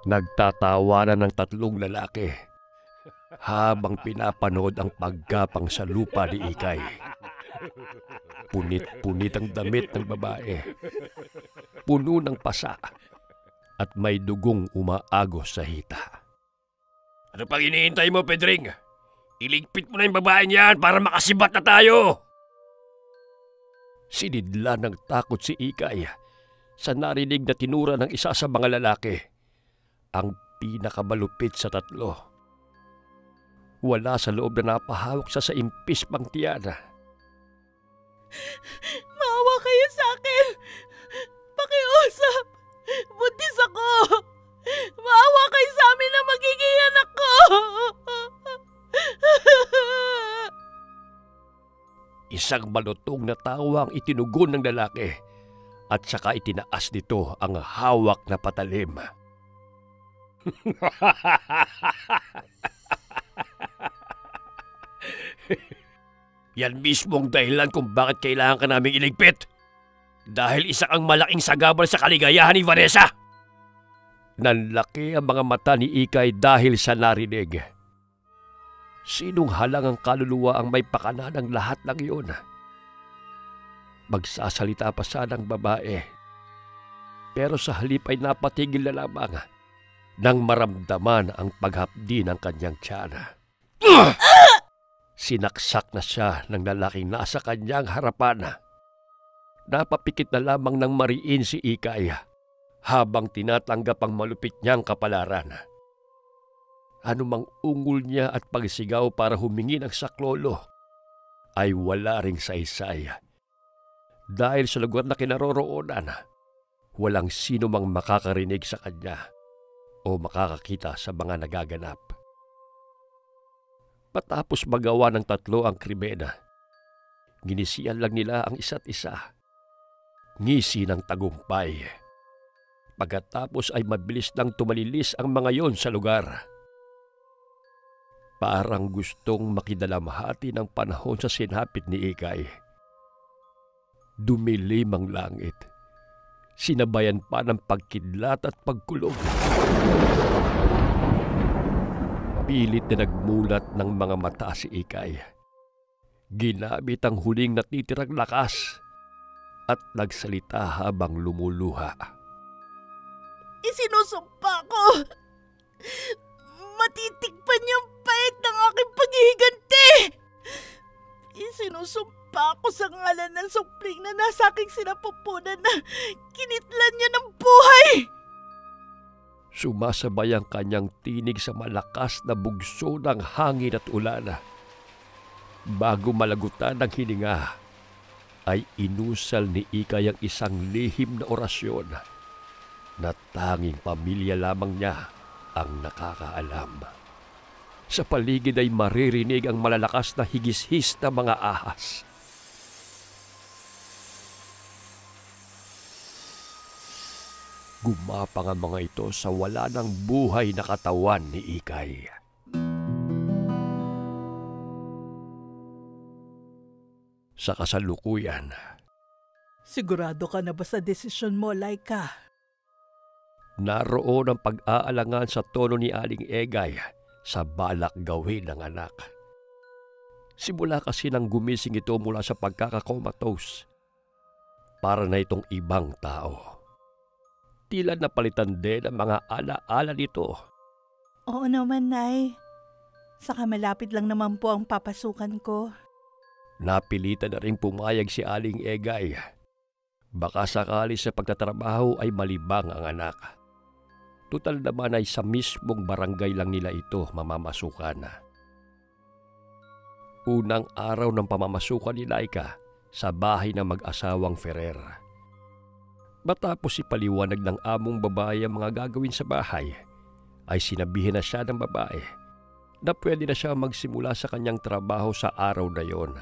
Nagtatawanan ng tatlong lalaki habang pinapanood ang paggapang sa lupa ni Ikay. Punit-punit ang damit ng babae, puno ng pasa at may dugong umaagos sa hita. Ano pang hinihintay mo, Pedring? Iligpit mo na yung babaeng yan para makasibat na tayo! Sinidla ng takot si Ikay sa narinig na tinura ng isa sa mga lalaki, ang pinakamalupit sa tatlo. Wala sa loob na napahawak sa impis pang tiyana. Maawa kayo sa akin! Pakiusap! Buntis ako! Maawa kayo sa amin na magiging anak ko! Isang malutong na tawa ang itinugon ng lalaki at saka itinaas nito ang hawak na patalim. Yan mismo ang dahilan kung bakit kailangan ka naming iligpit. Dahil isa kang malaking sagabal sa kaligayahan ni Vanessa. Nanlaki ang mga mata ni Ikay dahil sa narinig. Sinong halang ang kaluluwa ang may pakana ng lahat ng iyon? Magsasalita pa sana ang babae. Pero sa halip ay napatigil na lamang nang maramdaman ang paghapdi ng kanyang tiyana. Sinaksak na siya ng lalaking nasa kanyang harapan. Napapikit na lamang ng mariin si Ikay habang tinatanggap ang malupit niyang kapalaran. Anumang ungol niya at pagsigaw para humingi ng saklolo ay wala ring saysay. Dahil sa lugar na kinaroroonan, walang sino mang makakarinig sa kanya o makakakita sa mga nagaganap. Patapos magawa ng tatlo ang krimen, ginisiyan lang nila ang isa't isa. Ngisi ng tagumpay. Pagkatapos ay mabilis lang tumalilis ang mga yon sa lugar. Parang gustong makidalamhati ng panahon sa sinapit ni Ikay. Dumilim ang langit. Sinabayan pa ng pagkidlat at pagkulog. Pilit na nagmulat ng mga mata si Ikay. Ginamit ang huling natitirang lakas at nagsalita habang lumuluha. Isinusumpa ko! Matitikpan niyang pait ng aking paghihiganti! Isinusumpa ko sa ngalan ng supling na nasa aking sinapupunan na kinitlan niya ng buhay! Sumasabay ang kanyang tinig sa malakas na bugso ng hangin at ulan. Bago malagutan ng hininga, ay inusal ni Ikay ang isang lihim na orasyon na tanging pamilya lamang niya ang nakakaalam. Sa paligid ay maririnig ang malalakas na higis-his na mga ahas. Gumapang ang mga ito sa wala ng buhay na katawan ni Ikay. Sa kasalukuyan, sigurado ka na ba sa desisyon mo, Laika? Naroon ang pag-aalangan sa tono ni Aling Egay sa balak gawin ng anak. Simula kasi nang gumising ito mula sa pagkakakomatose, para na itong ibang tao. Tila napalitan din ang mga ala-ala nito. Oo naman, Nay. Saka malapit lang naman po ang papasukan ko. Napilitan na rin pumayag si Aling Egay. Baka sakali sa pagtatrabaho ay malibang ang anak. Tutal naman ay sa mismong barangay lang nila ito mamamasukan. Unang araw ng pamamasukan ni Laika sa bahay ng mag-asawang Ferrer. Matapos ipaliwanag ng among babae ang mga gagawin sa bahay, ay sinabihin na siya ng babae na pwede na siya magsimula sa kanyang trabaho sa araw na yon.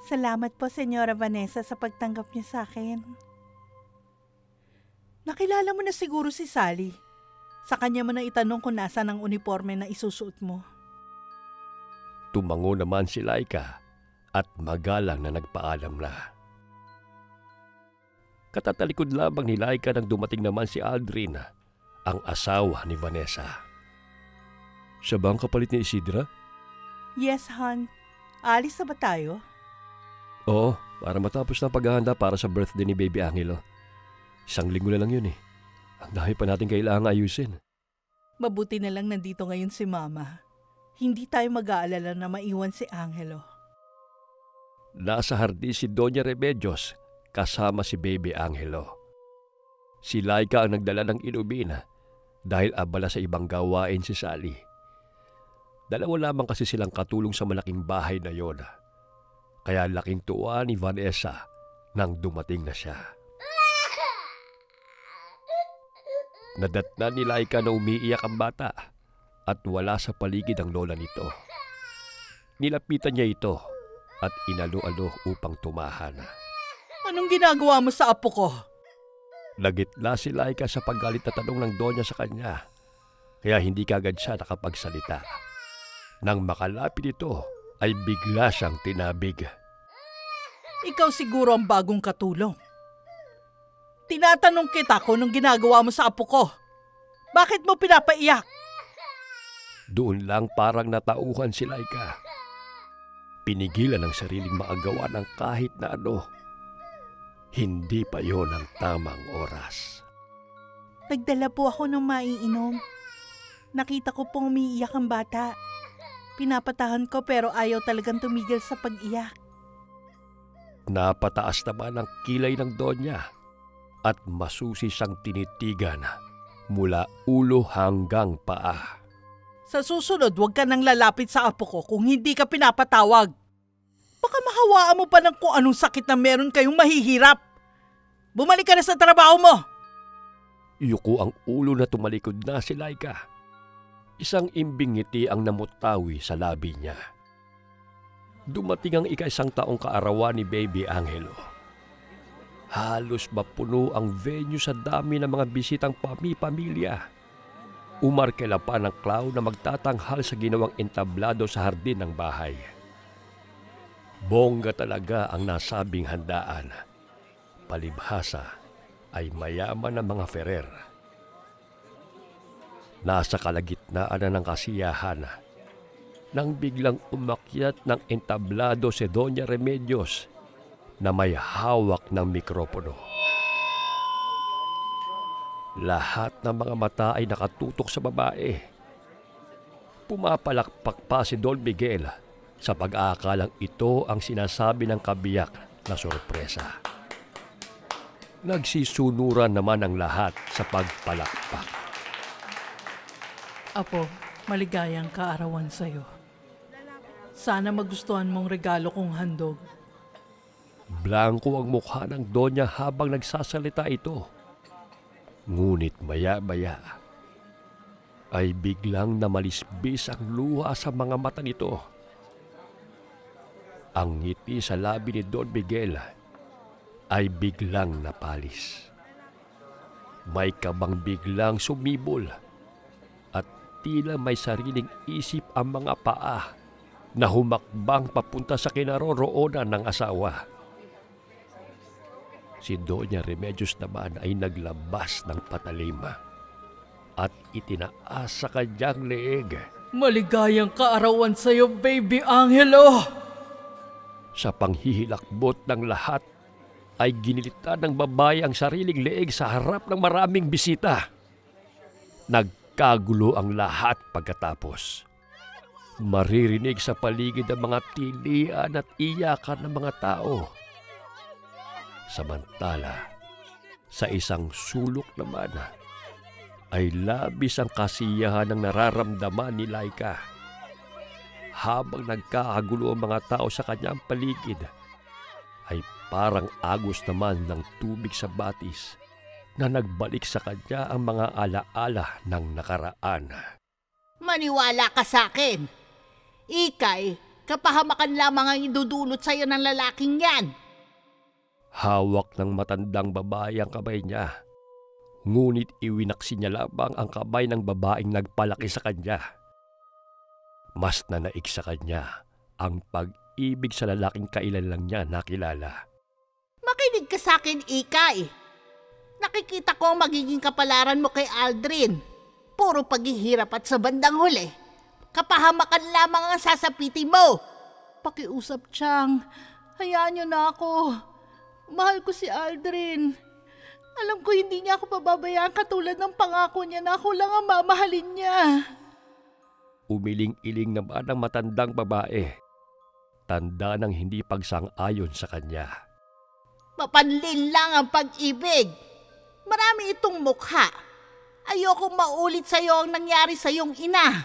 Salamat po, Senyora Vanessa, sa pagtanggap niyo sa akin. Nakilala mo na siguro si Sally. Sa kanya mo na itanong kung nasaan ang uniforme na isusuot mo. Tumango naman si Laika at magalang na nagpaalam na. Katatalikod lamang ni Laika nang dumating naman si Aldrin ang asawa ni Vanessa. Siya ba ang kapalit ni Isidra? Yes, hon. Alis na ba tayo? Oo, para matapos na paghahanda para sa birthday ni Baby Angelo. 1 linggo na lang yun eh. Ang dami pa natin kailangang ayusin. Mabuti na lang nandito ngayon si Mama. Hindi tayo mag-aalala na maiwan si Angelo. Nasa hardin si Doña Remedios kasama si Baby Angelo. Si Laika ang nagdala ng inubina dahil abala sa ibang gawain si Sally. 2 lamang kasi silang katulong sa malaking bahay na yon. Kaya laking tuwa ni Vanessa nang dumating na siya. Nadatnan ni Laika na umiiyak ang bata at wala sa paligid ang lola nito. Nilapitan niya ito at inalo-alo upang tumahan. Anong ginagawa mo sa apo ko? Nagitla si Laika sa paggalit na tanong ng Donya sa kanya, kaya hindi kagad siya nakapagsalita. Nang makalapit ito, ay bigla siyang tinabig. Ikaw siguro ang bagong katulong. Tinatanong kita kung anong ginagawa mo sa apo ko. Bakit mo pinapaiyak? Doon lang parang natauhan si Laika. Pinigilan ang sariling makagawa ng kahit na ano. Hindi pa yon ang tamang oras. Nagdala po ako ng maiinom. Nakita ko pong umiiyak ang bata. Pinapatahan ko pero ayaw talagang tumigil sa pag-iyak. Napataas naman ang kilay ng Donya at masusi siyang tinitigan mula ulo hanggang paa. Sa susunod, huwag ka nang lalapit sa apo ko kung hindi ka pinapatawag. Baka mahawaan mo pa ng kung anong sakit na meron kayong mahihirap. Bumalik ka na sa trabaho mo! Yuko ang ulo na tumalikod na si Laika. Isang imbing ngiti ang namutawi sa labi niya. Dumating ang 1 taong kaarawan ni Baby Angelo. Halos mapuno ang venue sa dami ng mga bisitang pamilya. Umarkela pa ng clown na magtatanghal sa ginawang entablado sa hardin ng bahay. Bongga talaga ang nasabing handaan. Palibhasa ay mayaman ng mga Ferrer. Nasa kalagitnaan na ng kasiyahan nang biglang umakyat ng entablado si Doña Remedios na may hawak ng mikropono. Lahat ng mga mata ay nakatutok sa babae. Pumapalakpak pa si Don Miguel sa pag-aakalang ito ang sinasabi ng kabiyak na sorpresa. Nagsisunuran naman ang lahat sa pagpalakpak. Apo, maligayang kaarawan sa'yo. Sana magustuhan mong regalo kong handog. Blanko ang mukha ng Donya habang nagsasalita ito. Ngunit maya-maya ay biglang namalisbis ang luha sa mga mata nito. Ang ngiti sa labi ni Don Miguel ay biglang napalis. May kabang biglang sumibol at tila may sariling isip ang mga paa na humakbang papunta sa kinaroroonan ng asawa. Si Doña Remedios naman ay naglabas ng patalim at itinaas sa kanyang leeg. Maligayang kaarawan sa'yo, Baby Angelo! Sa panghihilakbot ng lahat, ay ginilitan ng babae ang sariling leeg sa harap ng maraming bisita. Nagkagulo ang lahat pagkatapos. Maririnig sa paligid ang mga tilian at iyakan ng mga tao. Samantala, sa isang sulok naman, ay labis ang kasiyahan ng nararamdaman ni Laika. Habang nagkakagulo ang mga tao sa kanyang paligid, ay parang agos naman ng tubig sa batis na nagbalik sa kanya ang mga alaala ng nakaraan. Maniwala ka sa akin. Ikay, kapahamakan lamang ang idudulot sa'yo ng lalaking yan. Hawak ng matandang babae ang kamay niya. Ngunit iwinaksi niya lamang ang kamay ng babaeng nagpalaki sa kanya. Mas nanaig sa kanya ang pag-ibig sa lalaking kailan lang niya nakilala. Makinig ka sa akin, Ikay. Nakikita ko ang magiging kapalaran mo kay Aldrin. Puro paghihirap at sa bandang huli, kapahamakan lamang ang sasapitin mo. Pakiusap, Chang. Hayaan niyo na ako. Mahal ko si Aldrin. Alam ko hindi niya ako pababayaan katulad ng pangako niya na ako lang ang mamahalin niya. Umiling-iling naman ang matandang babae. Tanda ng hindi pagsang-ayon sa kanya. Mapanlin lang ang pag-ibig. Marami itong mukha. Ayokong maulit sa'yo ang nangyari sa iyong ina.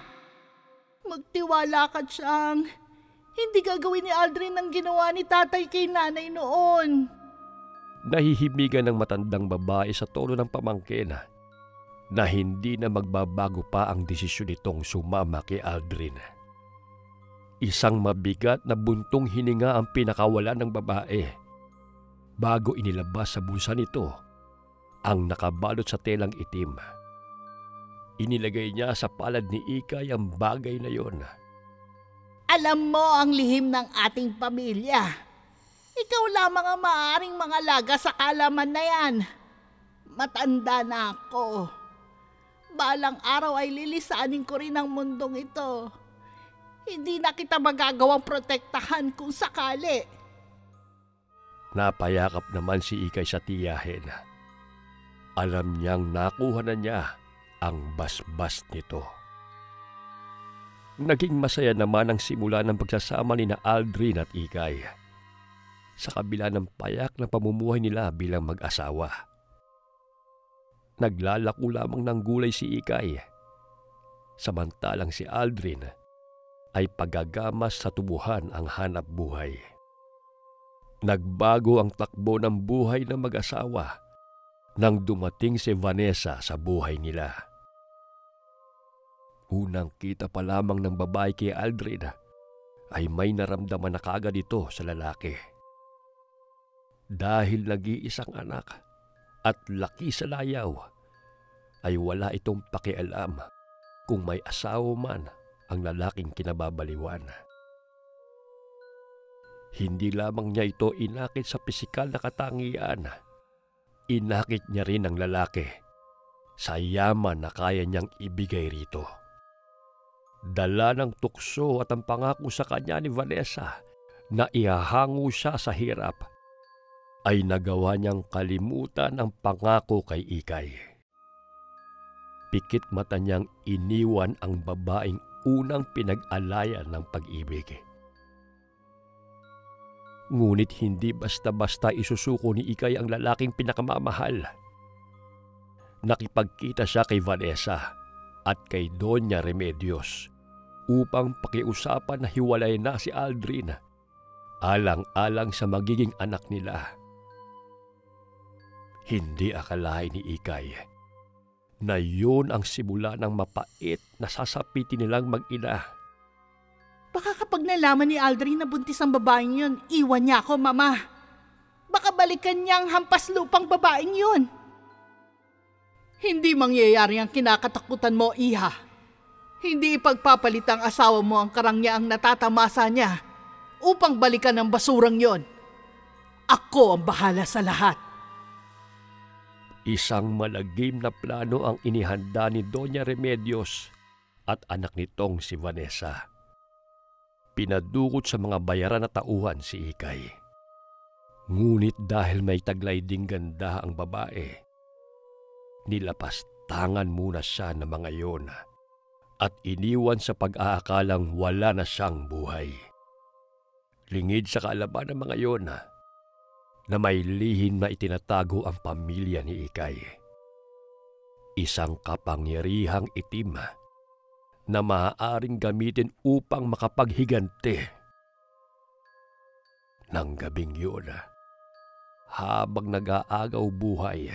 Magtiwala ka, Chang. Hindi gagawin ni Aldrin ang ginawa ni tatay kay nanay noon. Nahihimigan ng matandang babae sa tono ng pamangkin na hindi na magbabago pa ang desisyon nitong sumama kay Aldrin. Isang mabigat na buntong hininga ang pinakawala ng babae bago inilabas sa bulsa nito ang nakabalot sa telang itim. Inilagay niya sa palad ni Ikay ang bagay na yon. Alam mo ang lihim ng ating pamilya. Ikaw lamang ang maaaring mangalaga sa kalaman na yan. Matanda na ako. Balang araw ay lilisanin ko rin ang mundong ito. Hindi na kita magagawang protektahan kung sakali. Napayakap naman si Ikay sa tiyahin. Alam niyang nakuha na niya ang basbas nito. Naging masaya naman ang simula ng pagsasama ni na Aldrin at Ikay. Sa kabila ng payak na pamumuhay nila bilang mag-asawa. Naglalako lamang ng gulay si Ikay. Samantalang si Aldrin ay paggagamas sa tubuhan ang hanap buhay. Nagbago ang takbo ng buhay ng mag-asawa nang dumating si Vanessa sa buhay nila. Unang kita pa lamang ng babae kay Aldrin ay may naramdaman na kaagad ito sa lalaki. Dahil nag-iisang anak at laki sa layaw, ay wala itong pakialam kung may asawa man ang lalaking kinababaliwan. Hindi lamang niya ito inakit sa pisikal na katangian, inakit niya rin ang lalaki sa yaman na kaya niyang ibigay rito. Dala ng tukso at ang pangako sa kanya ni Vanessa na ihahango siya sa hirap, ay nagawa niyang kalimutan ang pangako kay Ikay. Pikit mata niyang iniwan ang babaeng unang pinag-alayan ng pag-ibig. Ngunit hindi basta-basta isusuko ni Ikay ang lalaking pinakamamahal. Nakipagkita siya kay Vanessa at kay Doña Remedios upang pakiusapan na hiwalay na si Aldrin, alang-alang sa magiging anak nila. Hindi akalain ni Ikay na yun ang simula ng mapait na sasapitin nilang mag-ina. Baka kapag nalaman ni Aldrin na buntis ang babaeng yun, iwan niya ako, Mama. Baka balikan niya ang hampas lupang babaeng yun. Hindi mangyayari ang kinakatakutan mo, Iha. Hindi ipagpapalit ang asawa mo ang karangyaang natatamasa niya upang balikan ang basurang yon. Ako ang bahala sa lahat. Isang malagim na plano ang inihanda ni Doña Remedios at anak nitong si Vanessa. Pinadukot sa mga bayaran na tauhan si Ikay. Ngunit dahil may taglay ding ganda ang babae, nilapastangan muna siya ng mga iyon at iniwan sa pag-aakalang wala na siyang buhay. Lingid sa kaalaman ng mga iyon na may lihim na itinatago ang pamilya ni Ikay. Isang kapangyarihang itim na maaaring gamitin upang makapaghiganti. Nang gabing yun, habang nag-aagaw buhay,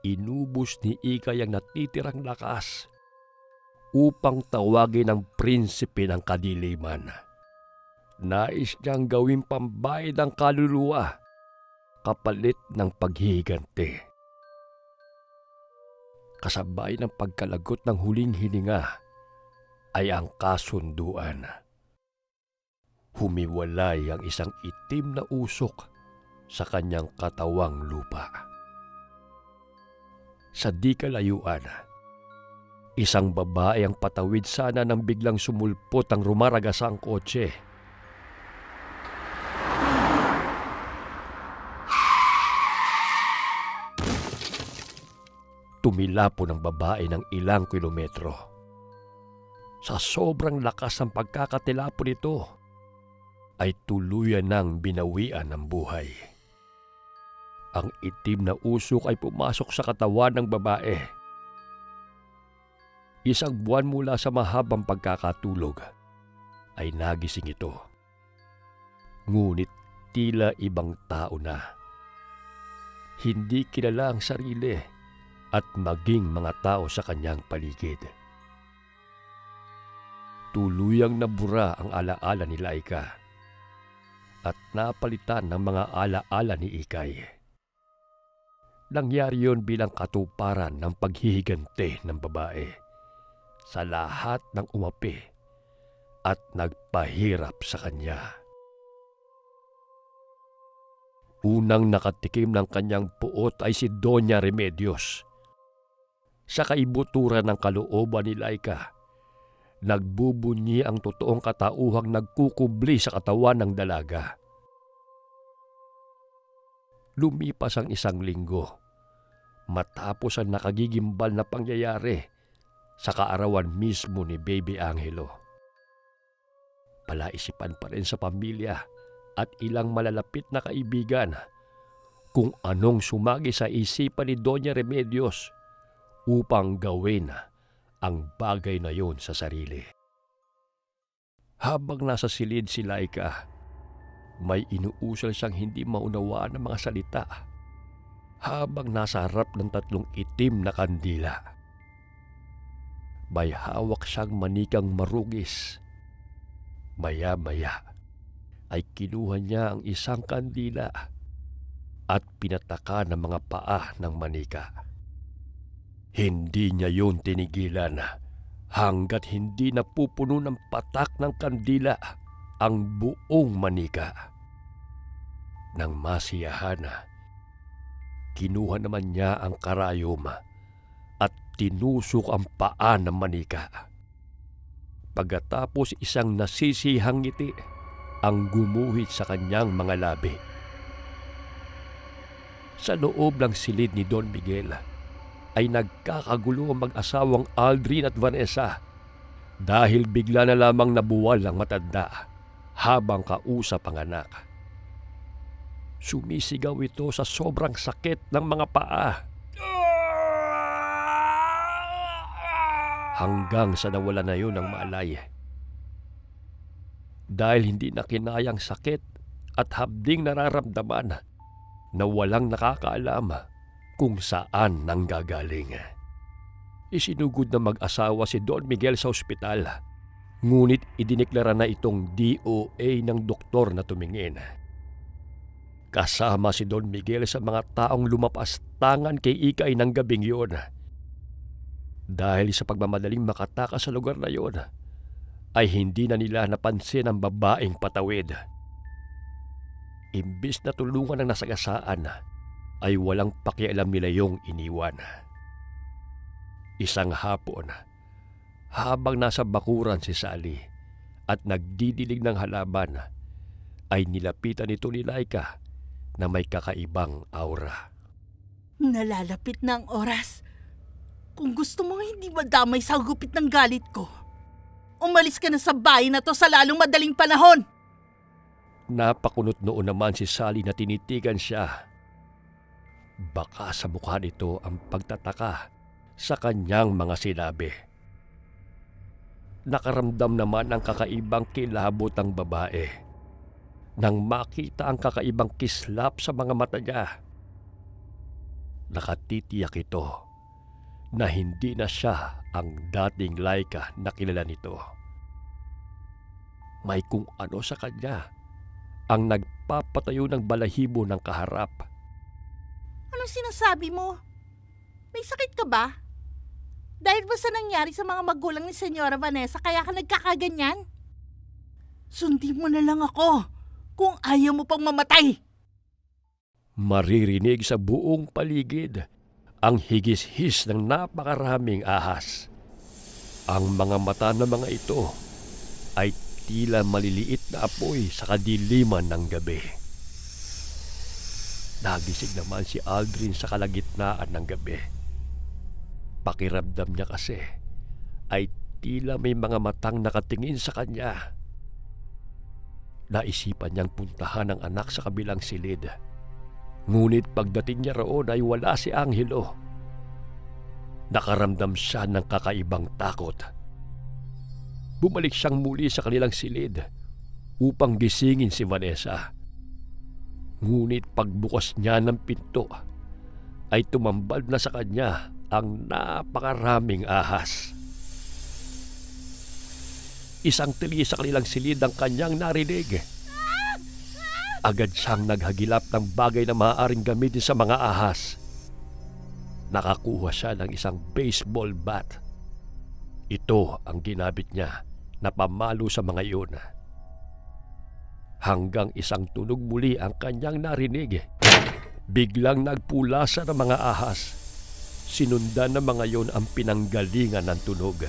inubos ni Ikay ang natitirang lakas upang tawagin ang prinsipe ng kadiliman. Nais niyang gawing pambayad ang kaluluwa kapalit ng paghihiganti. Kasabay ng pagkalagot ng huling hininga ay ang kasunduan. Humiwalay ang isang itim na usok sa kanyang katawang lupa. Sa di kalayuan, isang babae ang patawid sana nang biglang sumulpot ang rumaragasang kotse. Tumilapo ng babae ng ilang kilometro. Sa sobrang lakas ng pagkakatilapo nito, ay tuluyan ng binawian ng buhay. Ang itim na usok ay pumasok sa katawan ng babae. Isang buwan mula sa mahabang pagkakatulog ay nagising ito. Ngunit tila ibang tao na. Hindi kilala ang sarili at maging mga tao sa kanyang paligid. Tuluyang nabura ang alaala ni Laika at napalitan ng mga alaala ni Ikay. Nangyari yon bilang katuparan ng paghihigante ng babae sa lahat ng umapi at nagpahirap sa kanya. Unang nakatikim ng kanyang puot ay si Doña Remedios. Sa kaibuturan ng kalooban ni Laika, nagbubunyi ang totoong katauhang nagkukubli sa katawan ng dalaga. Lumipas ang isang linggo matapos ang nakagigimbal na pangyayari sa kaarawan mismo ni Baby Angelo. Palaisipan pa rin sa pamilya at ilang malalapit na kaibigan kung anong sumagi sa isipan ni Doña Remedios upang gawin ang bagay na yon sa sarili. Habang nasa silid si Laika, may inuusal siyang hindi maunawaan ng mga salita habang nasa harap ng 3 itim na kandila. May hawak siyang manikang marugis. Maya-maya ay kinuha niya ang isang kandila at pinataka ng mga paa ng manika. Hindi niya yun tinigilan hanggat hindi napupuno ng patak ng kandila ang buong manika. Nang masiyahan, kinuha naman niya ang karayom at tinusok ang paa ng manika. Pagkatapos isang nasisihang ngiti ang gumuhit sa kanyang mga labi. Sa loob ng silid ni Don Miguel ay nagkakagulo ang mag-asawang Aldrin at Vanessa dahil bigla na lamang nabuwal ang matanda habang kausap ang anak. Sumisigaw ito sa sobrang sakit ng mga paa. Hanggang sa nawala na yun ng malay. Dahil hindi na kinayang sakit at habding nararamdaman na walang nakakaalam kung saan nanggagaling. Isinugod na mag-asawa si Don Miguel sa ospital, ngunit idineklara na itong DOA ng doktor na tumingin. Kasama si Don Miguel sa mga taong lumapastangan kay Ikay ng gabing yun. Dahil sa pagmamadaling makatakas sa lugar na yun, ay hindi na nila napansin ang babaeng patawid. Imbis na tulungan ng nasagasaan, ay walang pakialam nila yung iniwan. Isang hapon, habang nasa bakuran si Sally at nagdidilig ng halaman, ay nilapitan ito ni Laika na may kakaibang aura. Nalalapit na ang oras. Kung gusto mo hindi madamay sa gupit ng galit ko, umalis ka na sa bahay na to sa lalong madaling panahon. Napakunot noon naman si Sally na tinitigan siya. Baka sa mukha nito ang pagtataka sa kanyang mga sinabi. Nakaramdam naman ang kakaibang kilabot ng babae nang makita ang kakaibang kislap sa mga mata niya. Nakatitiyak ito na hindi na siya ang dating Laika na kilala nito. May kung ano sa kanya ang nagpapatayo ng balahibo ng kaharap. Anong sinasabi mo? May sakit ka ba? Dahil ba sa nangyari sa mga magulang ni Senyora Vanessa kaya ka nagkakaganyan? Sundin mo na lang ako kung ayaw mo pang mamatay. Maririnig sa buong paligid ang higis-his ng napakaraming ahas. Ang mga mata ng mga ito ay tila maliliit na apoy sa kadiliman ng gabi. Nagising naman si Aldrin sa kalagitnaan ng gabi. Pakiramdam niya kasi ay tila may mga matang nakatingin sa kanya. Naisipan niyang puntahan ang anak sa kabilang silid. Ngunit pagdating niya roon ay wala si Angelo. Nakaramdam siya ng kakaibang takot. Bumalik siyang muli sa kanilang silid upang gisingin si Vanessa. Ngunit pagbukas niya ng pinto ay tumambad na sa kanya ang napakaraming ahas. Isang tili sa kanilang silid ang kanyang narinig. Agad siyang naghagilap ng bagay na maaaring gamitin sa mga ahas. Nakakuha siya ng isang baseball bat. Ito ang ginamit niya na pamalo sa mga iyon. Hanggang isang tunog muli ang kanyang narinig. Biglang nagpulasa ng mga ahas. Sinundan ng mga iyon ang pinanggalingan ng tunog.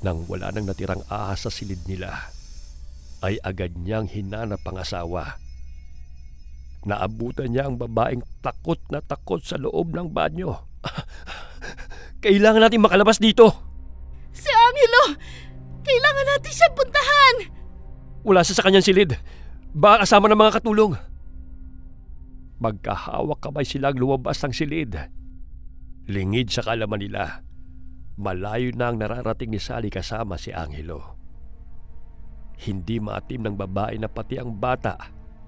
Nang wala nang natirang ahas sa silid nila, ay agad niyang hinanap ang asawa. Naabutan niya ang babaeng takot na takot sa loob ng banyo. Kailangan natin makalabas dito. Si Angelo! Kailangan natin siyang puntahan! Wala siya sa kanyang silid. Baka kasama ng mga katulong. Magkahawak kamay silang lumabas ng silid. Lingid sa kalaman nila. Malayo na ang nararating ni Sally kasama si Angelo. Hindi maatim ng babae na pati ang bata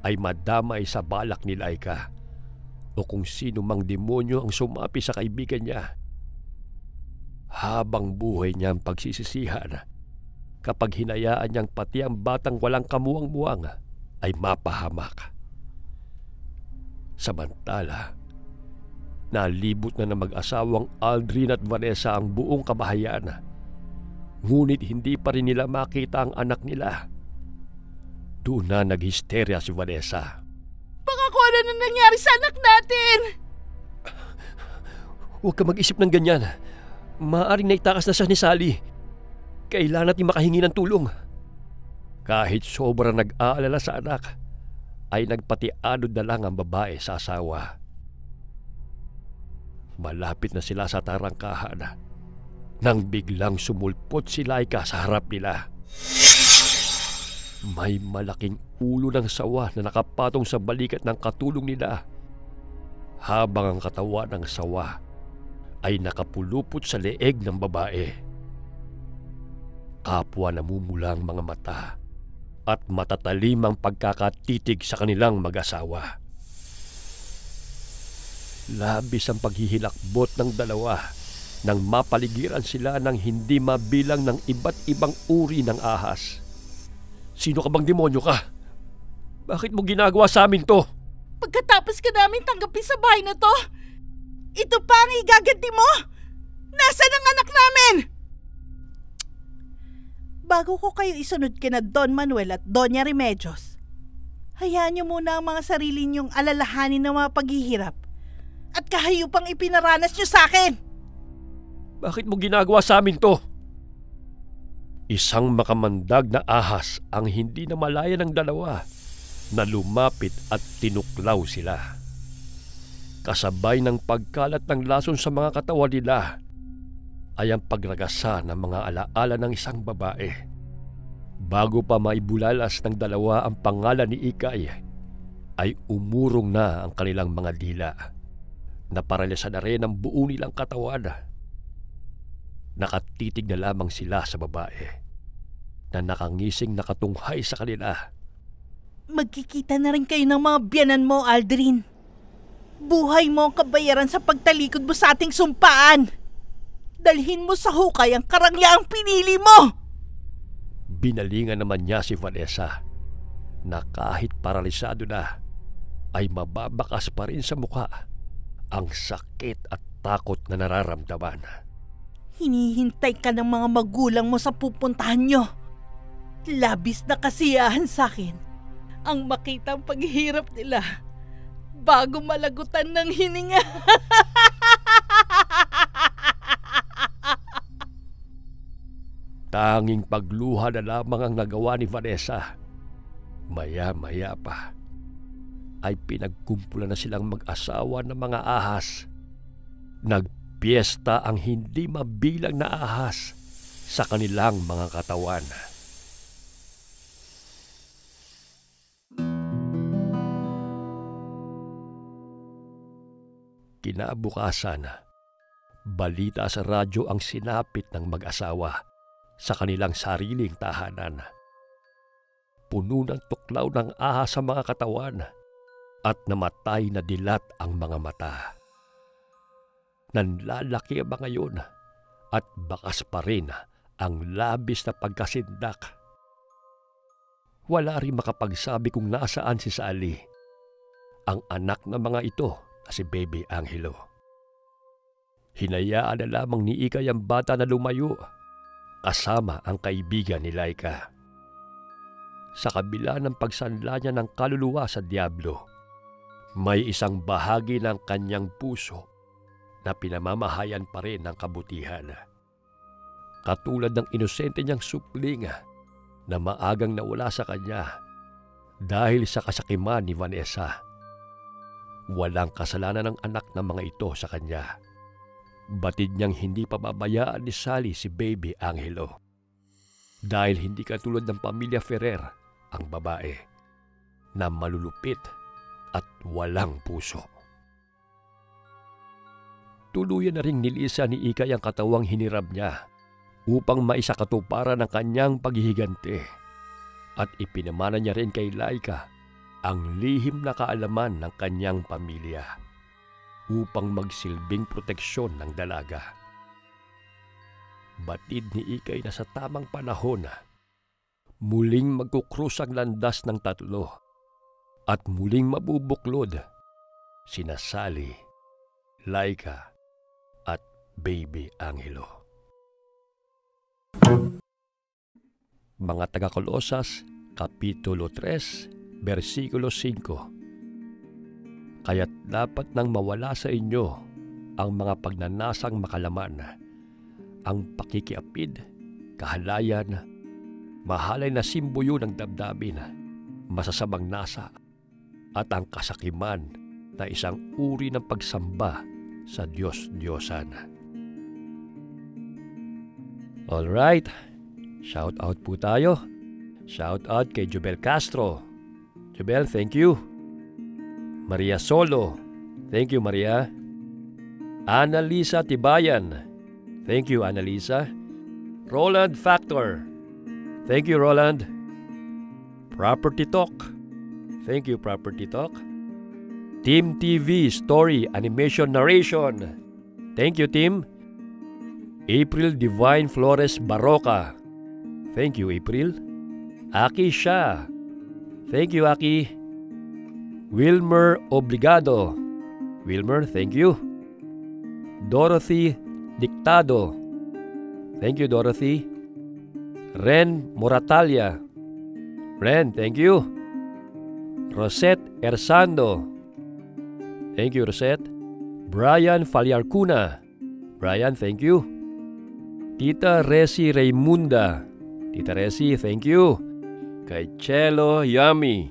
ay madamay sa balak ni Laika o kung sino mang demonyo ang sumapi sa kaibigan niya. Habang buhay niyang pagsisisihan kapag hinayaan niyang pati ang batang walang kamuwang-muwang ay mapahamak. Samantala, nalibot na ng mag-asawang Aldrin at Vanessa ang buong kabahayan. Ngunit hindi pa rin nila makita ang anak nila. Doon na naghisterya si Vanessa. Baka kung ano na nangyari sa anak natin! Huwag ka mag-isip ng ganyan. Maaaring naitakas na siya ni Sally. Kailangan natin makahingi ng tulong. Kahit sobrang nag-aalala sa anak, ay nagpatianod na lang ang babae sa asawa. Malapit na sila sa tarangkahan nang biglang sumulpot si Laika sa harap nila. May malaking ulo ng sawa na nakapatong sa balikat ng katulong nila, habang ang katawan ng sawa ay nakapulupot sa leeg ng babae. Kapwa namumula ang mga mata at matatalim ang pagkakatitig sa kanilang mag-asawa. Labis ang paghihilakbot ng dalawa nang mapaligiran sila ng hindi mabilang ng iba't ibang uri ng ahas. Sino ka bang demonyo ka? Bakit mo ginagawa sa amin to? Pagkatapos ka namin tanggapin sa bahay na to, ito pa ang igaganti mo? Nasaan ang anak namin? Bago ko kayo isunod kina Don Manuel at Doña Remedios, hayaan niyo muna ang mga sarili niyong alalahanin ng mga paghihirap at kahayupang ipinaranas niyo sa akin. Bakit mo ginagawa sa amin to? Isang makamandag na ahas ang hindi namalaya ng dalawa na lumapit at tinuklaw sila. Kasabay ng pagkalat ng lason sa mga katawan nila ay ang pagragasa ng mga alaala ng isang babae. Bago pa maibulalas ng dalawa ang pangalan ni Ikay, ay umurong na ang kanilang mga dila. Naparalisa na rin ang buo nilang katawan. Nakatitig na lamang sila sa babae na nakangising nakatunghay sa kanila. Magkikita na rin kayo ng mga biyanan mo, Aldrin. Buhay mo ang kabayaran sa pagtalikod mo sa ating sumpaan. Dalhin mo sa hukay ang karangyaang pinili mo. Binalingan naman niya si Vanessa na kahit paralisado na ay mababakas pa rin sa mukha ang sakit at takot na nararamdaman. Hinihintay ka ng mga magulang mo sa pupuntahan nyo. Labis na kasiyahan sa akin ang makita ang paghihirap nila bago malagutan ng hininga. Tanging pagluha na lamang ang nagawa ni Vanessa. Maya-maya pa ay pinagkumpulan na silang mag-asawa ng mga ahas. Nagpiesta ang hindi mabilang na ahas sa kanilang mga katawan. Kinabukasan, balita sa radyo ang sinapit ng mag-asawa sa kanilang sariling tahanan. Puno ng tuklaw ng ahas sa mga katawan at namatay na dilat ang mga mata. Nanlalaki ang mga yun at bakas pa rin ang labis na pagkasindak. Wala rin makapagsabi kung nasaan si Sally, ang anak ng mga ito na si Baby Angelo. Hinayaan na lamang ni Ikay ang bata na lumayo kasama ang kaibigan ni Laika. Sa kabila ng pagsanla niya ng kaluluwa sa Diablo, may isang bahagi ng kanyang puso na pinamamahayan pa rin ng kabutihan. Katulad ng inosente niyang supling na maagang nawala sa kanya dahil sa kasakiman ni Vanessa. Walang kasalanan ng anak ng mga ito sa kanya. Batid niyang hindi pababayaan ni Sally si Baby Angelo. Dahil hindi katulad ng pamilya Ferrer ang babae na malulupit at walang puso. Tuluyan na ring nilisa ni Ikay ang katawang hinirab niya upang maisakatuparan ang kanyang paghihigante, at ipinamana niya rin kay Laika ang lihim na kaalaman ng kanyang pamilya upang magsilbing proteksyon ng dalaga. Batid ni Ikay na sa tamang panahon muling magkukrus ang landas ng tatlo at muling mabubuklod sina Sally, Laika at Baby Angelo. Mga taga-Kolosas, Kapitulo 3, Versikulo 5. Kaya't dapat nang mawala sa inyo ang mga pagnanasang makalaman, ang pakikiapid, kahalayan, mahalay na simbuyo ng damdamin, masasamang nasa, at ang kasakiman na isang uri ng pagsamba sa Diyos-Diyosan. Alright, shout out po tayo. Shout out kay Jubel Castro. Jubel, thank you. Maria Solo, thank you Maria. Annalisa Tibayan, thank you Annalisa. Roland Factor, thank you Roland. Property Talk, thank you Property Talk. Team TV Story Animation Narration, thank you Team. April Divine Flores Baroka, thank you April. Aki Shah, thank you Aki. Wilmer Obligado, Wilmer, thank you. Dorothy Dictado, thank you Dorothy. Ren Moratalia, Ren, thank you. Rosette Ersando, thank you Rosette. Brian Falyarcuna, Brian, thank you. Tita Resi Raymunda, Tita Resi, thank you. Kay Chelo Yummy,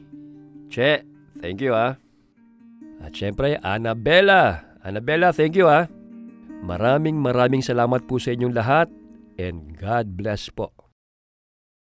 Che, thank you At syempre, Annabella, thank you Maraming salamat po sa inyong lahat and God bless po.